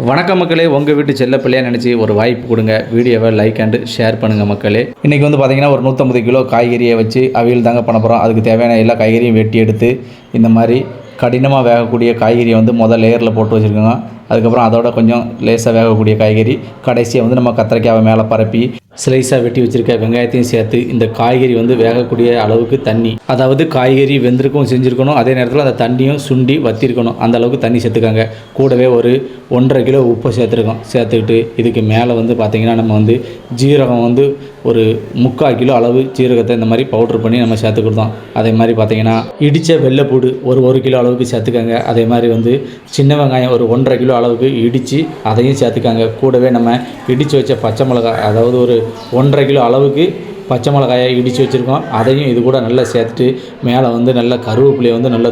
வணக்கம் மக்களே, உங்கள் வீட்டு செல்ல பிள்ளையாக நினச்சி ஒரு வாய்ப்பு கொடுங்க. வீடியோவை லைக் அண்டு ஷேர் பண்ணுங்கள் மக்களே. இன்றைக்கி வந்து பார்த்திங்கன்னா ஒரு 150 கிலோ காய்கறியை வச்சு அவியல் தாங்க பண்ண போகிறோம். அதுக்கு தேவையான எல்லா காய்கறியும் வெட்டி எடுத்து இந்த மாதிரி கடினமாக வேகக்கூடிய காய்கறியை வந்து முதல் லேயரில் போட்டு வச்சுருக்கோங்க. அதுக்கப்புறம் அதோட கொஞ்சம் லேசாக வேகக்கூடிய காய்கறி, கடைசியாக வந்து நம்ம கத்திரிக்காவை மேலே பரப்பி ஸ்லைஸாக வெட்டி வச்சுருக்க வெங்காயத்தையும் சேர்த்து இந்த காய்கறி வந்து வேகக்கூடிய அளவுக்கு தண்ணி, அதாவது காய்கறி வெந்திருக்கும் செஞ்சுருக்கணும், அதே நேரத்தில் அந்த தண்ணியும் சுண்டி வற்றிருக்கணும், அந்த அளவுக்கு தண்ணி சேர்த்துக்காங்க. கூடவே ஒரு 1.5 கிலோ உப்பு சேர்த்துக்கிட்டு இதுக்கு மேலே வந்து பார்த்திங்கன்னா நம்ம வந்து ஜீரகம் வந்து ஒரு 3/4 கிலோ அளவு ஜீரகத்தை இந்த மாதிரி பவுட்ரு பண்ணி நம்ம சேர்த்துக்கிட்டோம். அதே மாதிரி பார்த்திங்கன்னா இடித்த வெள்ளைப்பூடு ஒரு 1 கிலோ அளவுக்கு சேர்த்துக்காங்க. அதே மாதிரி வந்து சின்ன வெங்காயம் ஒரு 1.5 கிலோ அளவுக்கு இடித்து அதையும் சேர்த்துக்காங்க. கூடவே நம்ம இடித்து வச்ச பச்சை மிளகாய், அதாவது ஒரு 1.5 கிலோ அளவுக்கு பச்சை மிளகாயை இடித்து வச்சுருக்கோம், அதையும் இது கூட நல்லா சேர்த்துட்டு மேலே வந்து நல்லா கருவேப்பிலையை வந்து நல்லா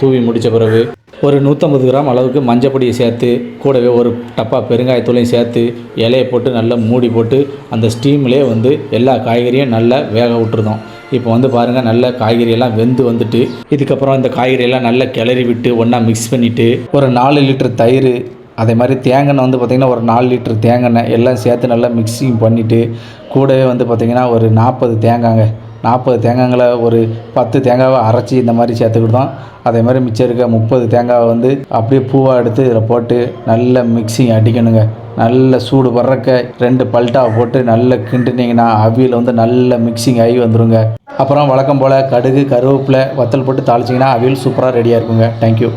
தூவி முடித்த பிறகு ஒரு 150 கிராம் அளவுக்கு மஞ்சப்பொடியை சேர்த்து, கூடவே ஒரு டப்பா பெருங்காயத்தூளையும் சேர்த்து இலையை போட்டு நல்லா மூடி போட்டு அந்த ஸ்டீம்லேயே வந்து எல்லா காய்கறியும் நல்லா வேக விட்டுருந்தோம். இப்போ வந்து பாருங்கள், நல்ல காய்கறியெல்லாம் வெந்து வந்துட்டு இதுக்கப்புறம் இந்த காய்கறியெல்லாம் நல்லா கிளறி விட்டு ஒன்றா மிக்ஸ் பண்ணிவிட்டு ஒரு 4 லிட்டர் தயிர், அதே மாதிரி தேங்காய் வந்து பார்த்திங்கன்னா ஒரு 4 லிட்டர் தேங்காய் எல்லாம் சேர்த்து நல்லா மிக்ஸிங் பண்ணிவிட்டு, கூடவே வந்து பார்த்திங்கன்னா ஒரு 40 தேங்காய்களை ஒரு 10 தேங்காவை அரைச்சி இந்த மாதிரி சேர்த்துக்கிட்டோம். அதே மாதிரி மிச்சம் இருக்க 30 தேங்காவை வந்து அப்படியே பூவாக எடுத்து இதில் போட்டு நல்ல மிக்ஸிங் அடிக்கணுங்க. நல்ல சூடு வர்றக்க 2 பல்ட்டாவை போட்டு நல்லா கிண்டினீங்கன்னா அவியல் வந்து நல்ல மிக்ஸிங் ஆகி வந்துடுங்க. அப்புறம் வழக்கம் போல் கடுகு, கருவேப்பிலை, வத்தல் போட்டு தாளிச்சிங்கன்னா அவியல் சூப்பராக ரெடியாக இருக்குங்க. தேங்க்யூ.